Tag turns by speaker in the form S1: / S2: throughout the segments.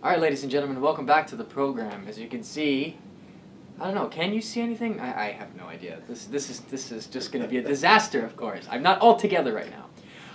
S1: Alright, ladies and gentlemen, welcome back to the program. As you can see, I don't know, can you see anything? I have no idea. This is just going to be a disaster, of course. I'm not all together right now.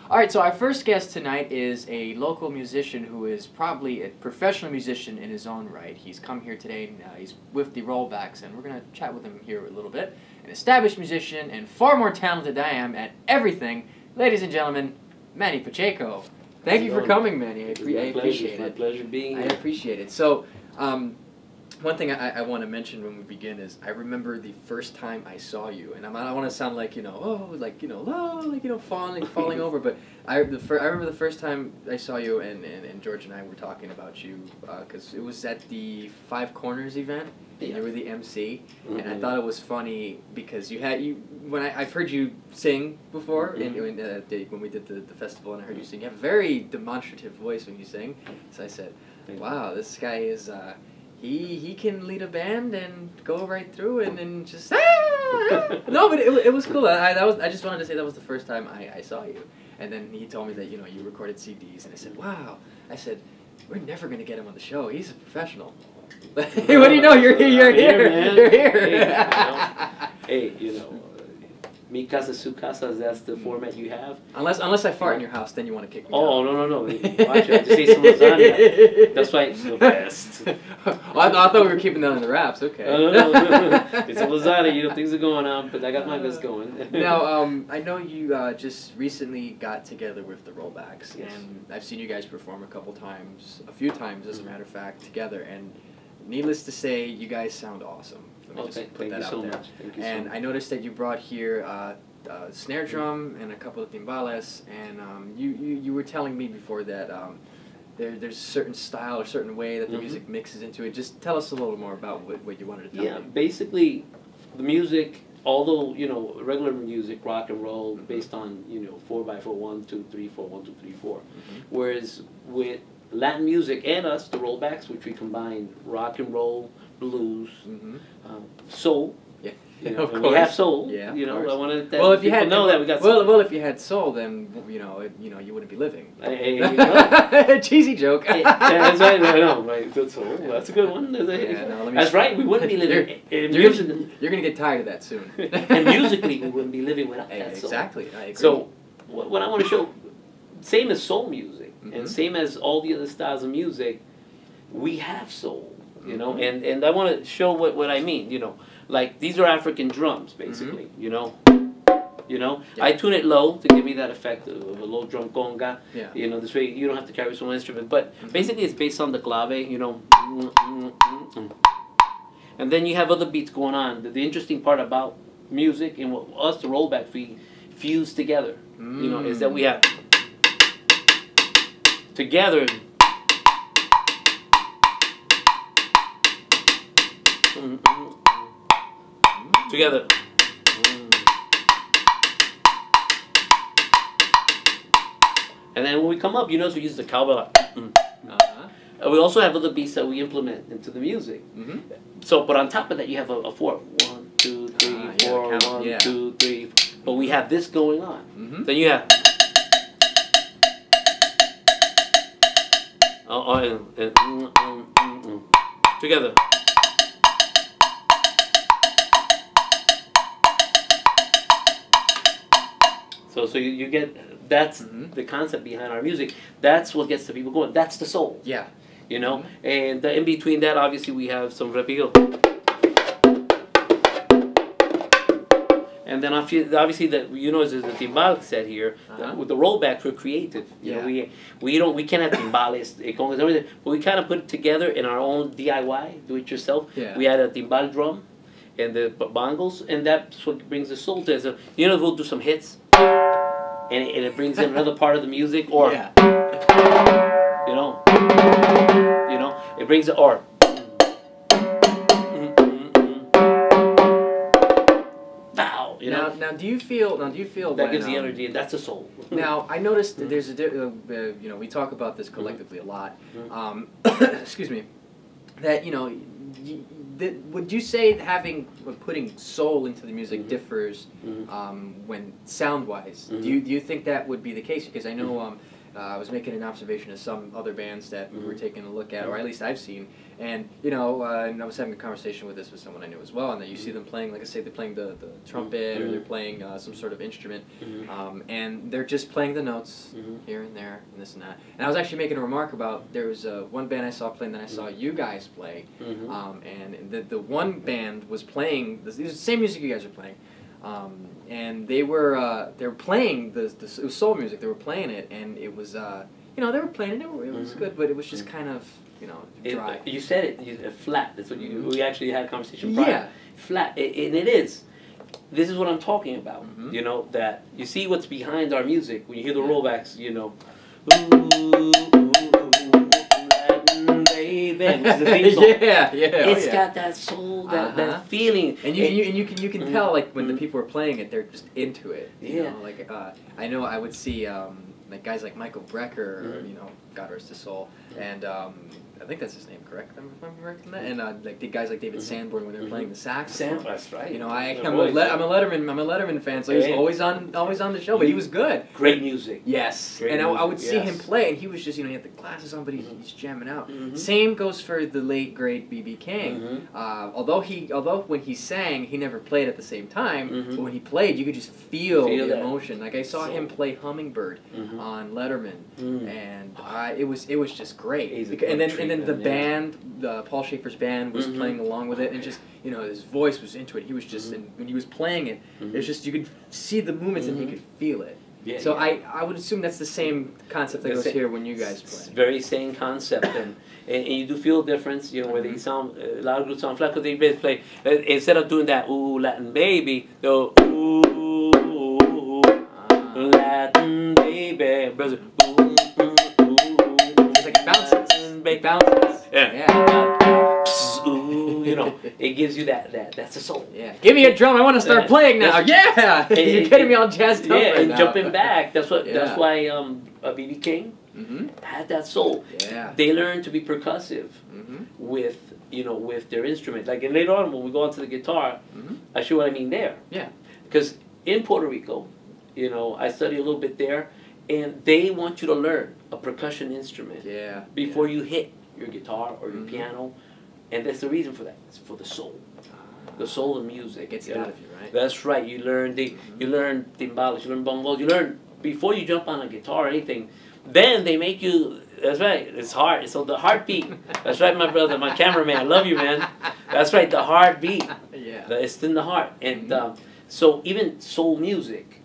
S1: Alright, so our first guest tonight is a local musician who is probably a professional musician in his own right. He's come here today, and he's with the Rollbacks, and we're going to chat with him here a little bit. An established musician and far more talented than I am at everything. Ladies and gentlemen, Manny Pacheco. Thank you for coming, Manny. I appreciate it.
S2: It's my pleasure being here.
S1: I appreciate it. So, one thing I want to mention when we begin is I remember the first time I saw you, and I don't want to sound like falling over, but I remember the first time I saw you, and George and I were talking about you because it was at the Five Corners event. And you were the MC, and I thought it was funny because I've heard you sing before when we did the festival, and I heard you sing. You have a very demonstrative voice when you sing. So I said, "Wow, this guy is he can lead a band and go right through and just no, but it was cool. I just wanted to say that was the first time I saw you, and then he told me that you recorded CDs, and I said, "Wow," I said, "We're never gonna get him on the show. He's a professional." What do you know? You're here.
S2: Man.
S1: You're here.
S2: Hey, mi casa, su casa. That's the format you have.
S1: Unless I fart in your house, then you want to kick me.
S2: Oh, no. Watch it. I have to say some lasagna. That's why it's the best.
S1: I thought we were keeping that in the wraps. Okay.
S2: No. It's a lasagna. Things are going on, but I got my best going.
S1: Now, I know you just recently got together with the Rollbacks,
S2: Yes.
S1: and I've seen you guys perform a few times, as a matter of fact, together. And needless to say, you guys sound awesome.
S2: Thank you so much.
S1: And I noticed that you brought here a snare drum and a couple of timbales, and you were telling me before that there's a certain style or certain way that the music mixes into it. Just tell us a little more about what you wanted to tell me.
S2: Yeah, basically, the music, although regular music, rock and roll, based on 4x4, 1, 2, 3, 4, 1, 2, 3, 4, whereas with Latin music and us, the Rollbacks, which we combine rock and roll, blues, soul.
S1: Yeah,
S2: of course. We have soul.
S1: Yeah,
S2: I wanted that.
S1: Well, if you
S2: people
S1: had
S2: know that we got soul.
S1: Well, if you had soul, then you wouldn't be living. Cheesy joke.
S2: That's right. No, right. That's soul. That's a good one. That's right. We wouldn't be living.
S1: You're gonna get tired of that soon.
S2: And musically, we wouldn't be living without that soul.
S1: Exactly. I agree.
S2: So, what I want to show, same as soul music, and same as all the other styles of music, we have soul. And I want to show what I mean. Like these are African drums, basically. I tune it low to give me that effect of a low drum conga.
S1: Yeah.
S2: This way you don't have to carry some instrument. But basically, it's based on the clave. And then you have other beats going on. The interesting part about music and what us, the Rollbacks, we fuse together. Is that we have together. Together. And then when we come up, we use the cowbell. We also have other beats that we implement into the music. So, but on top of that, you have a 4. 1, 2, 3, 4. 1, 2, 3. But we have this going on. Then you have. Together. So you get, that's the concept behind our music. That's what gets the people going. That's the soul.
S1: Yeah.
S2: And in between that, obviously, we have some repito. And then obviously that as the timbal set here, with the Rollbacks, we're creative. We can't have timbales, congas, everything, but we kind of put it together in our own DIY, do it yourself.
S1: Yeah.
S2: We add a timbal drum and the bongos, and that's what brings the soul to it. So, we'll do some hits, and it brings in another part of the music, or it brings it, or
S1: Now, do you feel
S2: that gives the energy, and that's the soul.
S1: Now, I noticed that there's we talk about this collectively a lot. Excuse me. That would you say putting soul into the music differs when sound wise? Do you think that would be the case? Because I know I was making an observation of some other bands that we were taking a look at, or at least I've seen, and and I was having a conversation with someone I knew as well, and that you see them playing, like I say, they're playing the trumpet or they're playing some sort of instrument, and they're just playing the notes here and there and this and that. And I was actually making a remark about there was one band I saw playing that I saw you guys play, and the one band was playing the same music you guys are playing. And they were playing it was soul music. They were playing it, and it was they were playing it. It was good, but it was just kind of dry.
S2: You said it flat. That's what we actually had a conversation prior. Yeah, flat, and it is. This is what I'm talking about. That you see what's behind our music when you hear the rollbacks. Band, which is the theme song. It's got that soul, that feeling,
S1: and you can tell like when the people are playing it, they're just into it. Like I know I would see like guys like Michael Brecker, or, God rest his soul, and I think that's his name, correct? If I'm correct in that. And like the guys like David Sanborn when they're playing the saxophone.
S2: That's right.
S1: I'm a Letterman fan, so he was always on the show, but he was good.
S2: Great music.
S1: Yes, and I would see him play, and he was just he had the glasses on, but he's jamming out. Same goes for the late great B.B. King. Although when he sang, he never played at the same time, but when he played, you could just feel the emotion. Like I saw him play Hummingbird on Letterman, and it was just great. And then the band, Paul Schaefer's band, was playing along with it, and just his voice was into it. He was just when he was playing it, it's just you could see the movements and you could feel it. So I would assume that's the same concept that goes here when you guys play.
S2: Very same concept, and you do feel a difference. Where they sound a lot of groups sound flat because they play instead of doing that ooh Latin baby, they'll ooh Latin baby.
S1: It's like it bounces.
S2: It gives you that's the soul.
S1: Give me a drum. I want to start playing now. You're getting me all jazzed up right now.
S2: Jumping back. That's why B.B. King had that soul. They learned to be percussive with their instrument. Like, and later on when we go on to the guitar, I show what I mean there. Because in Puerto Rico, I study a little bit there, and they want you to learn a percussion instrument before you hit your guitar or your piano, and that's the reason for that. It's for the soul of music.
S1: It gets it out of you, right?
S2: That's right. You learn timbales, you learn bongos, you learn before you jump on a guitar or anything. Then they make you. That's right. It's hard. So the heartbeat. That's right, my brother, my cameraman. I love you, man. That's right. The heartbeat. It's in the heart, and so even soul music.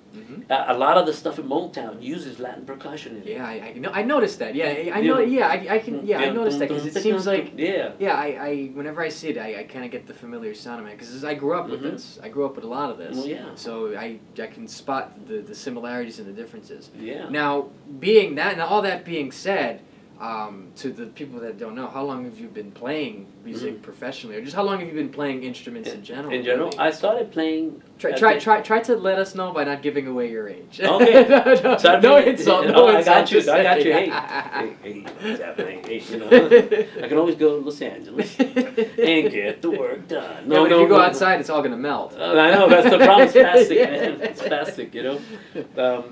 S2: A lot of the stuff in Motown uses Latin percussion in it.
S1: I noticed that. I noticed that because it seems like I whenever I see it, I kind of get the familiar sound of it because I grew up with this. I grew up with a lot of this. So I can spot the similarities and the differences. Now, all that being said, to the people that don't know, how long have you been playing music professionally, or just how long have you been playing instruments in general?
S2: In general, I started playing.
S1: Try to let us know by not giving away your age.
S2: Okay.
S1: No insult.
S2: I got you. Hey, I can always go to Los Angeles and get the work done.
S1: But if you go outside, it's all gonna melt.
S2: I know that's the problem. It's plastic, man. It's plastic, But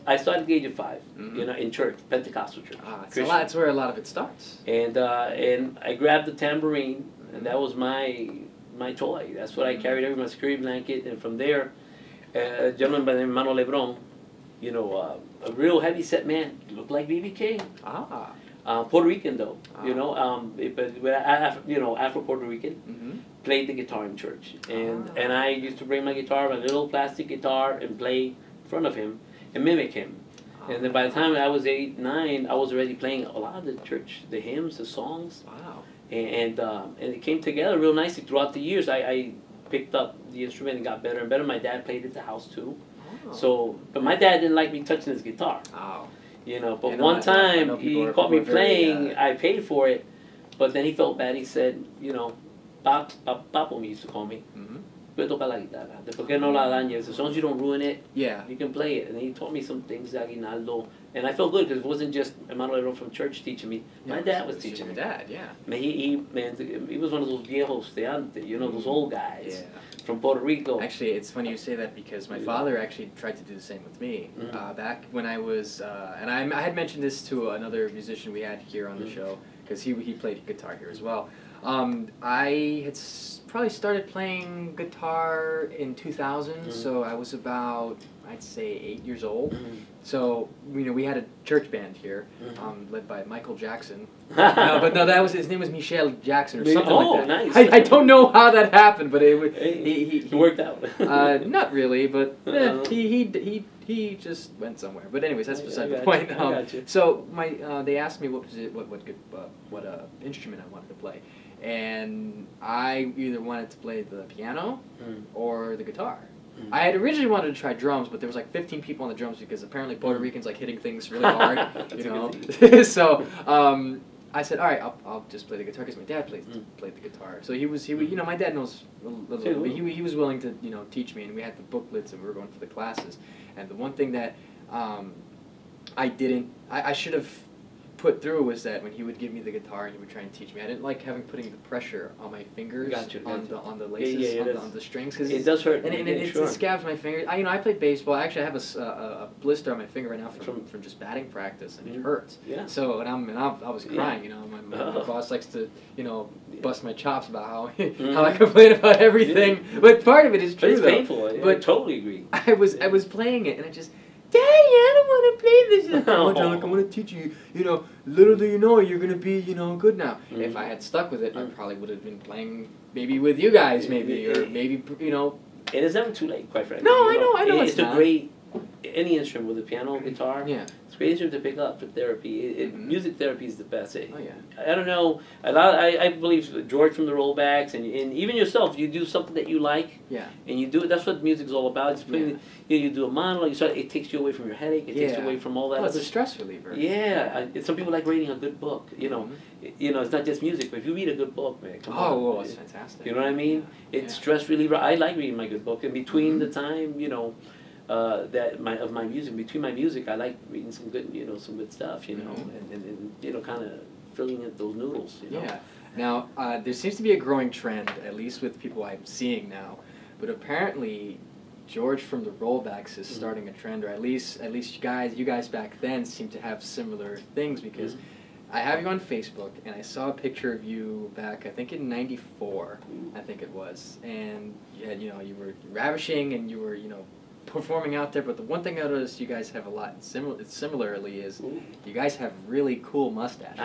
S2: I started at the age of 5. In church, Pentecostal church.
S1: That's where a lot of it starts.
S2: And I grabbed the tambourine, and that was my toy. That's what I carried over my security blanket. And from there, a gentleman by the name of Mano Lebron, a real heavy set man, looked like B.B. King. Puerto Rican though, but Afro Puerto Rican, played the guitar in church, and I used to bring my guitar, my little plastic guitar, and play in front of him and mimic him. And then by the time I was 8, 9, I was already playing a lot of the church, the hymns, the songs. And it came together real nicely throughout the years. I picked up the instrument and got better and better. My dad played at the house too. But my dad didn't like me touching his guitar. But one time he caught me playing. I paid for it, but then he felt bad. He said, Papo used to call me. Puedo tocar la guitarra. ¿Por qué no la dañas? As long as you don't ruin it, you can play it. And he taught me some things, Aguinaldo, And I felt good because it wasn't just Emmanuel from church teaching me. My dad was teaching me.
S1: Your dad, yeah.
S2: Man, he was one of those viejos de ante, you know, those old guys from Puerto Rico.
S1: Actually, it's funny you say that because my father actually tried to do the same with me. Back when I was, and I had mentioned this to another musician we had here on the show, because he played guitar here as well. I had probably started playing guitar in 2000, so I was about, I'd say, 8 years old. So, you know, we had a church band here, led by Michael Jackson. But no, his name was Michel Jackson or something like that.
S2: Nice.
S1: I don't know how that happened, but
S2: he worked out.
S1: Not really, but he just went somewhere. But anyways, that's beside the point. So they asked me what instrument I wanted to play, and I either wanted to play the piano or the guitar. I had originally wanted to try drums, but there was like 15 people on the drums because apparently Puerto Ricans like hitting things really hard, you know. So I said, all right, I'll just play the guitar because my dad played the guitar. So he you know, my dad knows a little bit. He was willing to, you know, teach me, and we had the booklets and we were going for the classes. And the one thing that I should have put through was that when he would give me the guitar and he would try and teach me, I didn't like putting the pressure on my fingers on the laces on the strings because
S2: it does hurt
S1: and it scabs my fingers. I played baseball. Actually, I have a blister on my finger right now from just batting practice, and it hurts.
S2: Yeah.
S1: So I was crying. You know, my boss likes to bust my chops about how I complain about everything, but part of it is true.
S2: But it's painful. I totally agree.
S1: I was playing it and I just. Daddy, I don't want to play this. Oh, Johnluke, I want to teach you. You know, little do you know, you're gonna be, you know, good now. If I had stuck with it, I probably would have been playing maybe with you guys, or maybe, you know.
S2: It is never too late, quite frankly.
S1: No, I know
S2: it's a great any instrument, with a piano, guitar. Yeah. It's a great instrument to pick up for therapy. Music therapy is the best.
S1: Oh yeah.
S2: I don't know. I believe George from the Rollbacks and even yourself. You do something that you like.
S1: Yeah.
S2: And you do it. That's what music's all about. It's putting, you do a monologue. It takes you away from your headache. It takes you away from all that.
S1: Oh, it's a stress reliever.
S2: Yeah. Some people like reading a good book. You know, it's not just music. But if you read a good book, man, come on.
S1: Oh, it's fantastic.
S2: You know what I mean? It's stress reliever. I like reading my good book. And between the time, my music, between my music, I like reading some good, some good stuff, and kind of filling in those noodles,
S1: Yeah. Now, there seems to be a growing trend, at least with people I'm seeing now, but apparently George from the Rollbacks is starting a trend, or at least you guys back then seem to have similar things, because I have you on Facebook, and I saw a picture of you back, I think in '94, I think it was, and you had, you were ravishing, and you were, performing out there, but the one thing I noticed you guys have a lot similarly is you guys have really cool mustaches.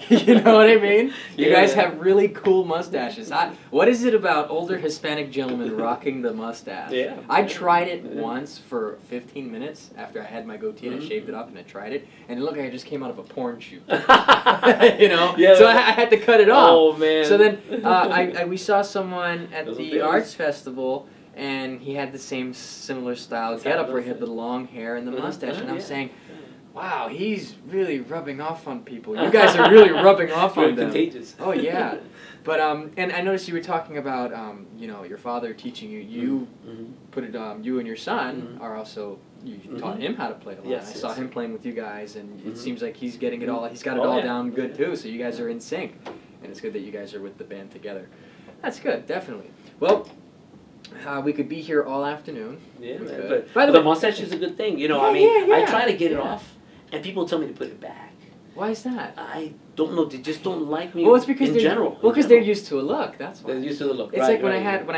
S1: You know what I mean? You guys have really cool mustaches. What is it about older Hispanic gentlemen rocking the mustache?
S2: Yeah.
S1: I tried it once for 15 minutes after I had my goatee and I shaved it up, and I tried it, and it looked like I just came out of a porn shoot. So I had to cut it off.
S2: Oh man.
S1: So then we saw someone at the arts festival, and he had the similar style getup where he had the long hair and the mustache, and I'm saying, wow, he's really rubbing off on people. You guys are really rubbing off on them.
S2: Contagious.
S1: Oh yeah, but and I noticed you were talking about your father teaching you. You put it you and your son are also. You taught him how to play a lot.
S2: Yes,
S1: I saw him playing with you guys, and it seems like he's getting it all. He's got it all down good too. So you guys are in sync, and it's good that you guys are with the band together. That's good, definitely. Well. We could be here all afternoon. Yeah,
S2: but the mustache is a good thing. I try to get it off, and people tell me to put it back.
S1: Why is that?
S2: I don't know. They just don't like me.
S1: Well, it's because
S2: in general.
S1: Well, because they're used to a look. That's why.
S2: They're used to the look.
S1: It's like when I had my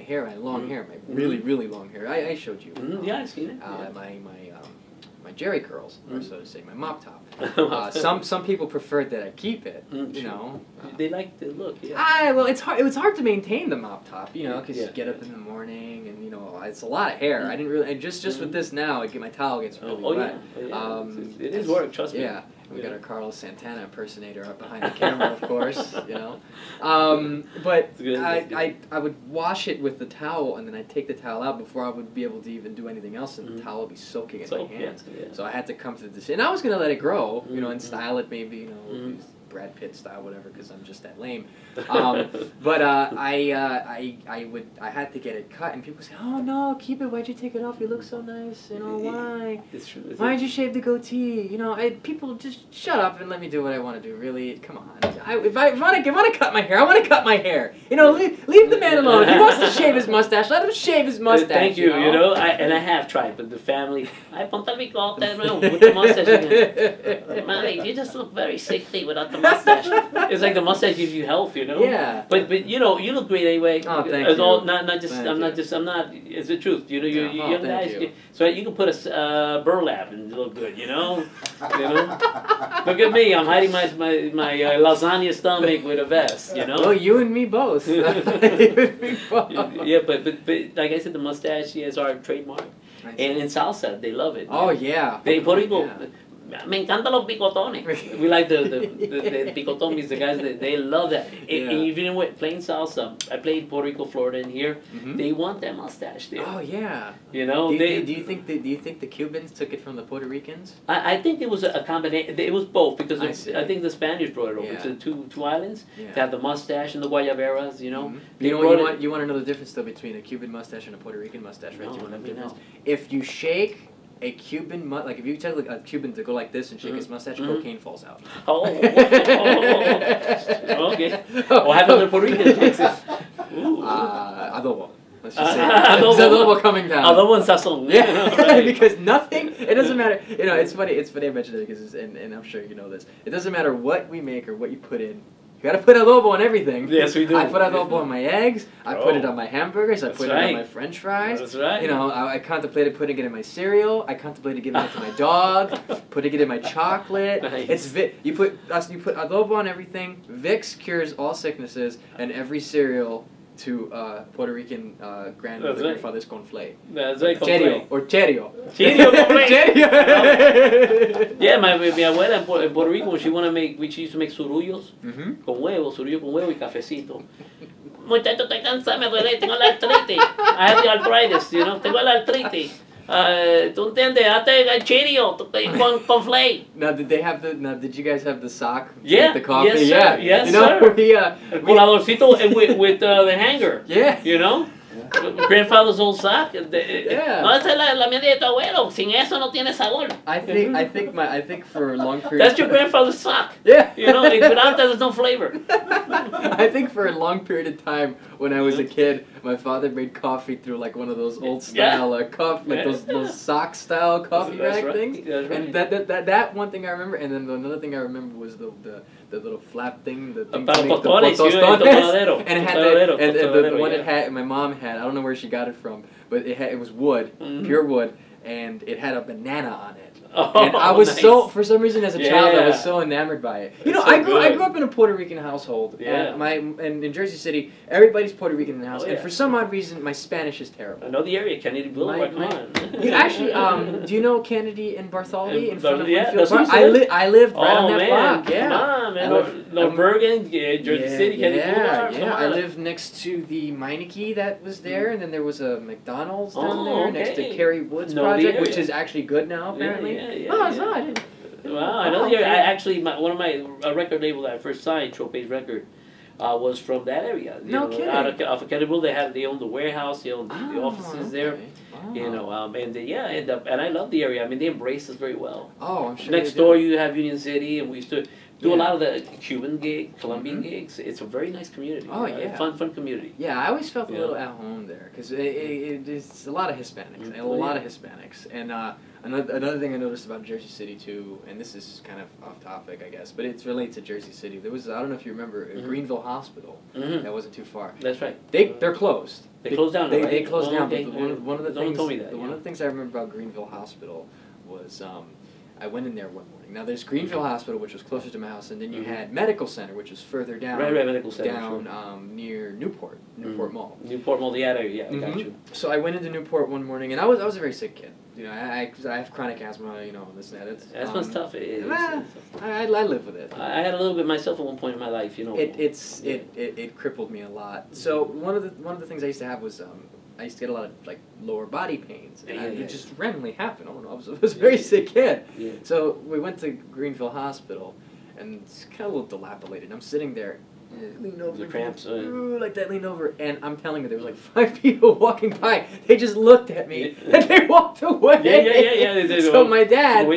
S1: hair, my long hair, my really long hair. I showed you.
S2: Yeah, I've seen it.
S1: My Jerry curls, or so to say, my mop top. Some people preferred that I keep it.
S2: They like the look. Yeah.
S1: Well, it's hard. It was hard to maintain the mop top, because you get up in the morning and it's a lot of hair. I didn't really. And just with this now, my towel gets really wet.
S2: It is work. Trust me.
S1: Yeah. We got our Carlos Santana impersonator up behind the camera, of course, But I would wash it with the towel, and then I'd take the towel out before I would be able to even do anything else, and the towel would be soaking in my hands. So I had to come to the decision. And I was going to let it grow, and style it maybe, Brad Pitt style, whatever, because I'm just that lame. But I had to get it cut, and people say, "Oh no, keep it. Why'd you take it off? You look so nice. You know why?
S2: It's true.
S1: Why'd you shave the goatee? You know, people just shut up and let me do what I want to do. Really, come on. If I want to cut my hair, I want to cut my hair. You know, leave the man alone. If he wants to shave his mustache, let him shave his mustache.
S2: Thank you. You know, I have tried, but the family, I ponte el bigote, with the mustache again. Manny, you just look very sickly without the mustache. It's like the mustache gives you health, you know.
S1: Yeah.
S2: But you know, you look great anyway.
S1: Oh, thank
S2: it's
S1: you.
S2: All, not just. I'm not just. I'm not. It's the truth. You know, you young guys.
S1: You.
S2: So you can put a burlap and look good. You know. Look at me. I'm hiding my lasagna stomach with a vest. You know.
S1: Well, you and me both. You and me both.
S2: Yeah, but like I said, the mustache is our trademark. And in salsa, they love it.
S1: Oh, yeah.
S2: They Puerto Rico, me encantan los picotones. We like the picotones, the guys that they love that.
S1: Yeah.
S2: And even with playing salsa, I played Puerto Rico, Florida, and here they want that mustache there.
S1: Oh yeah.
S2: You know,
S1: do you think the Cubans took it from the Puerto Ricans?
S2: I think it was a combination. It was both because I think the Spanish brought it over to two islands to have the mustache and the guayaberas. You know,
S1: you want to know the difference though between a Cuban mustache and a Puerto Rican mustache, right?
S2: No,
S1: You want
S2: let
S1: the
S2: me
S1: difference?
S2: know.
S1: If you shake a Cuban like if you tell a Cuban to go like this and shake his mustache, cocaine falls out.
S2: Oh, okay. What happens to Puerto Rican?
S1: Adobo. Let's just say adobo coming down.
S2: Adobo and sazon.
S1: Yeah,
S2: Right.
S1: because nothing. It doesn't matter. You know, it's funny. It's funny I mentioned it because, and I'm sure you know this. It doesn't matter what we make or what you put in. You gotta put adobo on everything.
S2: Yes, we do.
S1: I put adobo on my eggs. I put it on my hamburgers. I put it on my French fries.
S2: That's right.
S1: You know, I contemplated putting it in my cereal. I contemplated giving it to my dog. Putting it in my chocolate.
S2: Nice.
S1: You put adobo on everything. Vicks cures all sicknesses, and every cereal to Puerto Rican grandfather's conflay.
S2: That's right.
S1: Cherio or cherio.
S2: Cherio conflay.
S1: Cherio.
S2: Yeah, my abuela en Puerto Rico, when she she used to make surullos con huevo, surullo con huevo y cafecito. Muchacho, estoy cansada, me duele, tengo la artritis. I have the arthritis, you know, tengo la artritis. ¿Tú entiendes? Hazte el Cheerio con flay.
S1: Now, did you guys have the sock?
S2: Yeah.
S1: With the coffee?
S2: Yes, sir.
S1: Yeah.
S2: Yes,
S1: you know,
S2: sir. El coladorcito with the hanger.
S1: Yeah.
S2: You know? Grandfather's old sock.
S1: Yeah.
S2: No, esa es la media de tu abuelo. Sin eso no tiene sabor.
S1: I think for a long period.
S2: That's your grandfather's sock.
S1: Yeah.
S2: You know, without that, there's no flavor.
S1: I think for a long period of time when I was a kid, my father made coffee through like one of those old style coffee, like those sock style coffee rack things.
S2: That's right.
S1: And that one thing I remember, and then another thing I remember was the little flap thing, the thing
S2: Para
S1: to make the
S2: tostones,
S1: tostones. And it had the one
S2: yeah.
S1: it had, my mom had, I don't know where she got it from, but it was wood, pure wood, and it had a banana on it.
S2: Oh,
S1: and I was
S2: nice.
S1: for some reason as a child, I was so enamored by it. You know,
S2: so
S1: I grew up in a Puerto Rican household.
S2: Yeah.
S1: And in Jersey City, everybody's Puerto Rican in the house.
S2: Oh,
S1: and
S2: yeah.
S1: for some odd reason, my Spanish is terrible.
S2: I know the area, Kennedy Boulevard, come on.
S1: You actually, do you know Kennedy and Bartholdi in front of
S2: yeah,
S1: Winfield Park? I lived right on that block. Yeah.
S2: Come on, man. North Bergen, Jersey City, Kennedy Boulevard.
S1: Yeah, I lived next to the Meineke that was there, and then there was a McDonald's down there next to Kerry Woods Project, which is actually good now, apparently. I didn't.
S2: Wow, I know the area. I actually, one of my record label that I first signed, Tropez Record, was from that area.
S1: No kidding.
S2: Off of Kennedy Boulevard, they owned the warehouse, they owned the offices there.
S1: Wow.
S2: You know, and I love the area. I mean, they embrace us very well.
S1: Oh, I'm sure.
S2: Next door, you have Union City, and we used to do a lot of the Cuban gigs, Colombian gigs. It's a very nice community.
S1: Oh, yeah.
S2: Fun community.
S1: Yeah, I always felt a little at home there because it's a lot of Hispanics, and another thing I noticed about Jersey City too, and this is kind of off topic, I guess, but it's related to Jersey City. There was, I don't know if you remember, Greenville Hospital. That wasn't too far.
S2: That's right.
S1: They're closed.
S2: They closed down.
S1: They closed down.
S2: Okay.
S1: But one of the things.
S2: Told me that,
S1: one of the things I remember about Greenville Hospital was I went in there one morning. Now there's Greenville Hospital, which was closer to my house, and then you had Medical Center, which was further down.
S2: Right, Medical Center.
S1: Down near Newport Mall.
S2: Newport Mall, yeah, I got you.
S1: So I went into Newport one morning, and I was a very sick kid. You know, I have chronic asthma. You know, this and that.
S2: Asthma's tough.
S1: I live with it.
S2: I had a little bit myself at one point in my life. You know,
S1: it crippled me a lot. So one of the things I used to have was I used to get a lot of like lower body pains, and it just randomly happened. I don't know. I was a very sick kid.
S2: Yeah.
S1: So we went to Greenville Hospital, and it's kind of a little dilapidated. I'm sitting there, lean over,
S2: The cramps,
S1: like that, lean over, and I'm telling you, there was like 5 people walking by. They just looked at me and they walked away.
S2: Yeah.
S1: So my dad,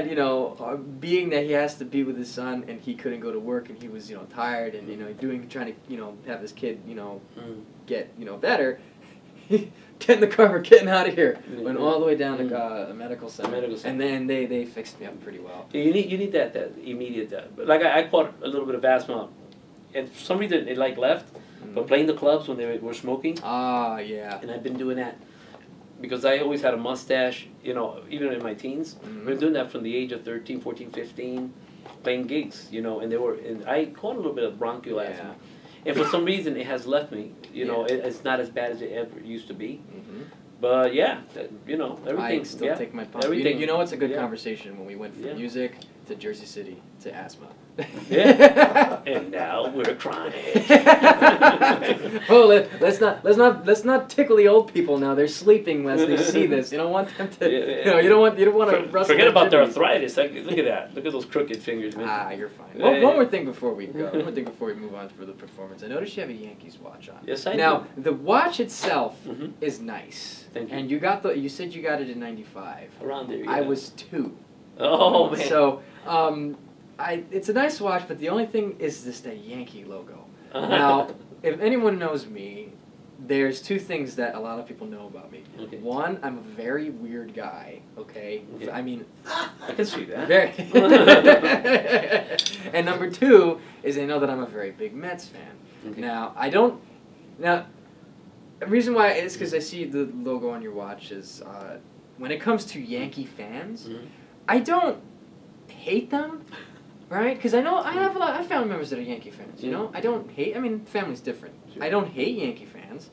S1: you know, being that he has to be with his son and he couldn't go to work and he was, you know, tired and, you know, trying to, you know, have his kid, you know, get, you know, better. Get in the car, we're getting out of here. Went all the way down to a medical center. And then they fixed me up pretty well.
S2: Yeah, you need that immediate, like I caught a little bit of asthma, and for some reason it like left, but playing the clubs when they were smoking.
S1: Ah, yeah.
S2: And I've been doing that because I always had a mustache, you know, even in my teens. I've been doing that from the age of 13, 14, 15, playing gigs, you know, and I caught a little bit of bronchial asthma. And for some reason, it has left me. You know, it's not as bad as it ever used to be. But yeah, you know, everything.
S1: I still take my pump. You know what's a good conversation when we went from music to Jersey City to asthma.
S2: And now we're chronic.
S1: Oh, let's not tickle the old people now. They're sleeping as they see this. You don't want them to. You know, you don't want to rustle.
S2: Forget about their arthritis. Look at that. Look at those crooked fingers, man.
S1: Ah, you're fine. One more thing before we go. One more thing before we move on for the performance. I noticed you have a Yankees watch on.
S2: Yes, I do.
S1: Now the watch itself is nice.
S2: Thank you.
S1: And you said you got it in '95.
S2: Around there. Yeah.
S1: I was 2.
S2: Oh man.
S1: So it's a nice watch, but the only thing is that Yankee logo. Now, if anyone knows me, there's 2 things that a lot of people know about me.
S2: Okay.
S1: One, I'm a very weird guy. Okay, I mean,
S2: I can see that.
S1: very. And number 2 is they know that I'm a very big Mets fan.
S2: Okay.
S1: Now, the reason why is because I see the logo on your watch is when it comes to Yankee fans, I don't hate them. Right? Because I know I have a lot of family members that are Yankee fans, you know? I don't hate, I mean, family's different.
S2: Sure.
S1: I don't hate Yankee fans,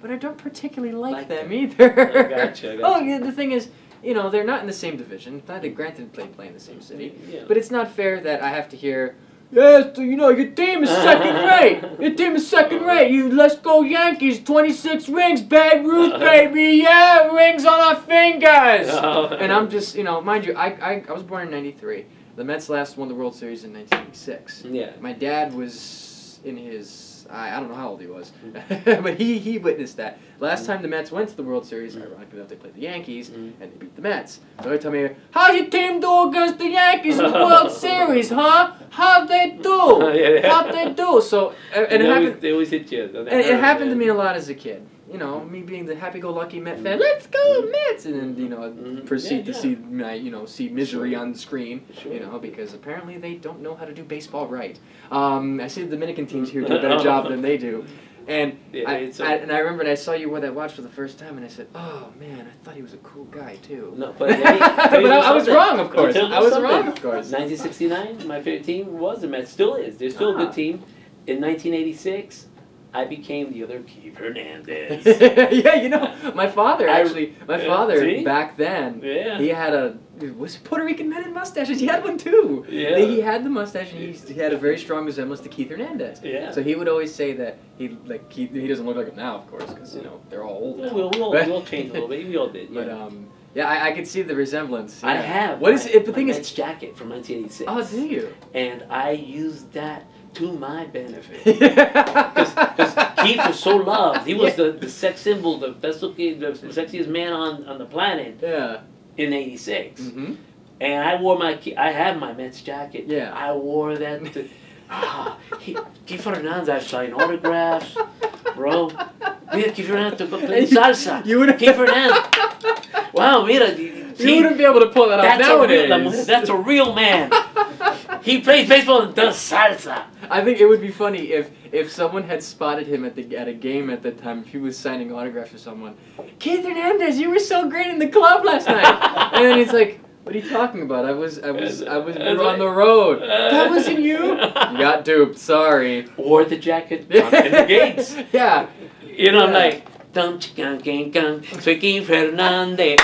S1: but I don't particularly like them either.
S2: I gotcha.
S1: Oh, yeah, the thing is, you know, they're not in the same division. They granted play in the same city.
S2: Yeah.
S1: But it's not fair that I have to hear, yes, you know, your team is second rate. Your team is second rate. Let's go Yankees, 26 rings, Babe Ruth, baby, yeah, rings on our fingers. And I'm just, you know, mind you, I was born in '93. The Mets last won the World Series in 1986.
S2: Yeah.
S1: My dad was in his, I don't know how old he was, but he witnessed that. Last time the Mets went to the World Series, ironically enough, they played the Yankees, and they beat the Mets. So they tell me, how's your team do against the Yankees in the World Series, huh? How'd they do? How'd they do? So, and it happened.
S2: They always hit you.
S1: And it happened to me a lot as a kid. You know, me being the happy-go-lucky Met fan, let's go Mets, and then, you know, proceed to see my, you know, see misery on the screen, you know, because apparently they don't know how to do baseball right. I see the Dominican teams here do a better job than they do. And I remember I saw you wear that watch for the first time, and I said, oh, man, I thought he was a cool guy, too.
S2: No, but
S1: I was wrong, of course. I was wrong, of course.
S2: 1969, my favorite team was the Mets. Still is. They're still a good team. In 1986, I became the other Keith Hernandez.
S1: Yeah, you know, my father back then, he had was it Puerto Rican men and mustaches? He had one too.
S2: Yeah.
S1: He had the mustache, and he had a very strong resemblance to Keith Hernandez.
S2: Yeah.
S1: So he would always say that he doesn't look like him now, of course, because you know they're all old now.
S2: We all changed a little bit. We all did.
S1: But yeah, I could see the resemblance. Yeah.
S2: I have.
S1: What is it? The thing is,
S2: Mets jacket from 1986.
S1: Oh, do you?
S2: And I used that to my benefit. Because Keith was so loved. He was the sex symbol, the best looking, the sexiest man on the planet.
S1: Yeah.
S2: In '86. And I wore I had my Mets jacket.
S1: Yeah.
S2: I wore that to, Keith Hernandez signed autographs, bro. Mira, Keith Hernandez took salsa. Keith Hernandez. Wow, mira.
S1: You wouldn't be able to pull that off nowadays.
S2: That's a real man. He plays baseball and does salsa.
S1: I think it would be funny if someone had spotted him at a game at that time, if he was signing autographs for someone. Keith Hernandez, you were so great in the club last night. And then he's like, what are you talking about? we were on the road. That wasn't you? You got duped, sorry.
S2: Wore the jacket in the gates.
S1: Yeah.
S2: You know, I'm like, soy Keith Hernandez,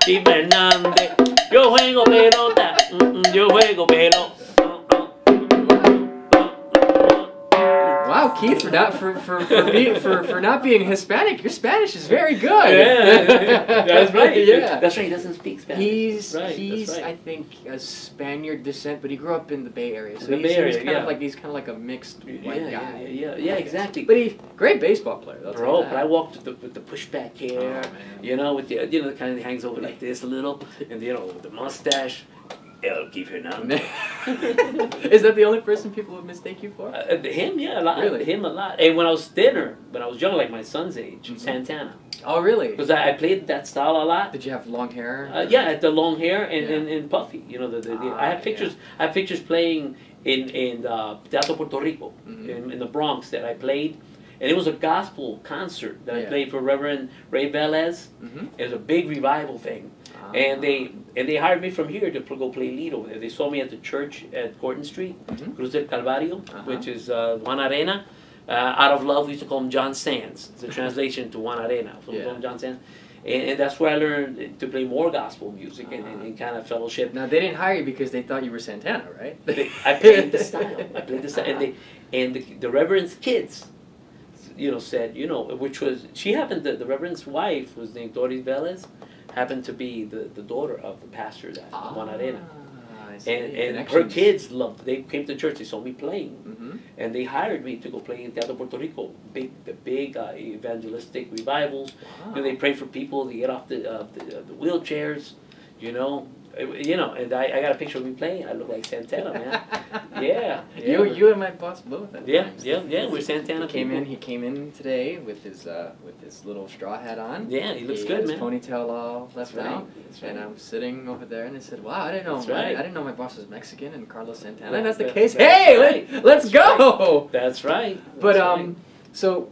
S2: Keith Hernandez. Yo juego pelota, yo juego pelota.
S1: Wow, out Keith for not being Hispanic. Your Spanish is very good.
S2: Yeah, that's right.
S1: Yeah,
S2: that's right. He doesn't speak Spanish.
S1: He's
S2: right.
S1: I think a Spaniard descent, but he grew up in the Bay Area. So
S2: The Bay Area,
S1: he's kind of like a mixed white guy.
S2: Yeah, exactly.
S1: But he great baseball player.
S2: Bro, but I walked with the pushback hair,
S1: man.
S2: you know, with the the kind that hangs over like this a little, and with the mustache. El Fernando.
S1: Is that the only person people would mistake you for?
S2: Him, yeah, a lot.
S1: Really?
S2: Him a lot. And when I was thinner, when I was young, like my son's age, Santana.
S1: Oh, really?
S2: Because I played that style a lot.
S1: Did you have long hair?
S2: Yeah, I had the long hair and puffy. You know, I have pictures. I have pictures playing in Teatro Puerto Rico in the Bronx that I played. And it was a gospel concert that I played for Reverend Ray Velez. It was a big revival thing. And they hired me from here to go play lead over there. They saw me at the church at Gordon Street, Cruz del Calvario, which is Juan Arena. Out of love, we used to call him John Sands. It's a translation to Juan Arena. So we call him John Sands. And that's where I learned to play more gospel music and kind of fellowship.
S1: Now, they didn't hire you because they thought you were Santana, right?
S2: I played the style. And the Reverend's kids, said, which was, she happened, the Reverend's wife was named Doris Velez, happened to be the daughter of the pastor at Juan Arena. And her kids loved, they came to church, they saw me playing. And they hired me to go play in Teatro Puerto Rico, the big evangelistic revivals. They pray for people to get off the wheelchairs, and I got a picture of me playing. I look like Santana, man. Yeah.
S1: You and my boss both.
S2: Yeah. We're Santana.
S1: He came in today with his little straw hat on.
S2: Yeah, he looks good, man.
S1: His ponytail all left out. And I'm sitting over there, and I said, "Wow, I didn't know my boss was Mexican and Carlos Santana." And that's the case. Hey, let's go.
S2: That's right.
S1: But so.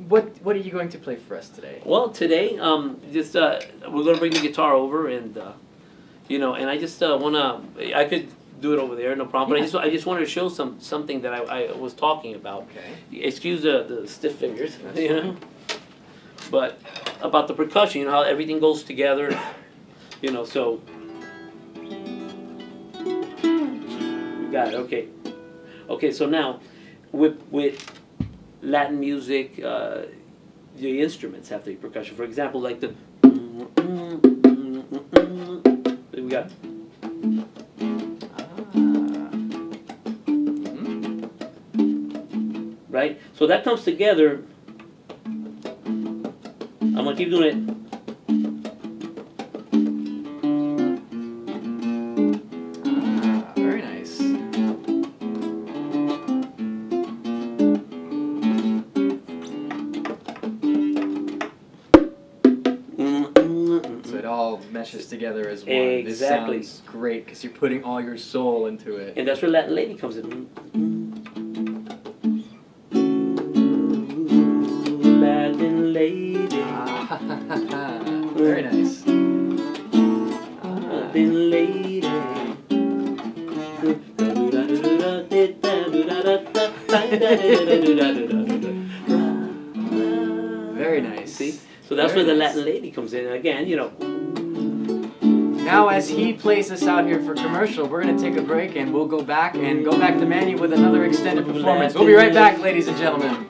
S1: What are you going to play for us today?
S2: Well, today, we're going to bring the guitar over and. And I just I could do it over there, no problem. But I just wanted to show something that I was talking about.
S1: Okay.
S2: Excuse the stiff fingers, but about the percussion, how everything goes together, So we got it. Okay. So now, with Latin music, the instruments have to be percussion. For example, like the. We got. Right? So that comes together. I'm going to keep doing it.
S1: Very nice. So it all meshes together as one.
S2: Exactly.
S1: This sounds great because you're putting all your soul into it.
S2: And that's where Latin Lady comes in. Latin Lady.
S1: Very nice.
S2: Latin Lady.
S1: Very nice.
S2: See? So that's where the Latin Lady comes in. Again,
S1: Now, as he plays us out here for commercial, we're going to take a break and we'll go back to Manny with another extended performance. We'll be right back, ladies and gentlemen.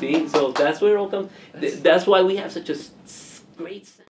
S2: See? So that's where it all comes. That's why we have such a great sound.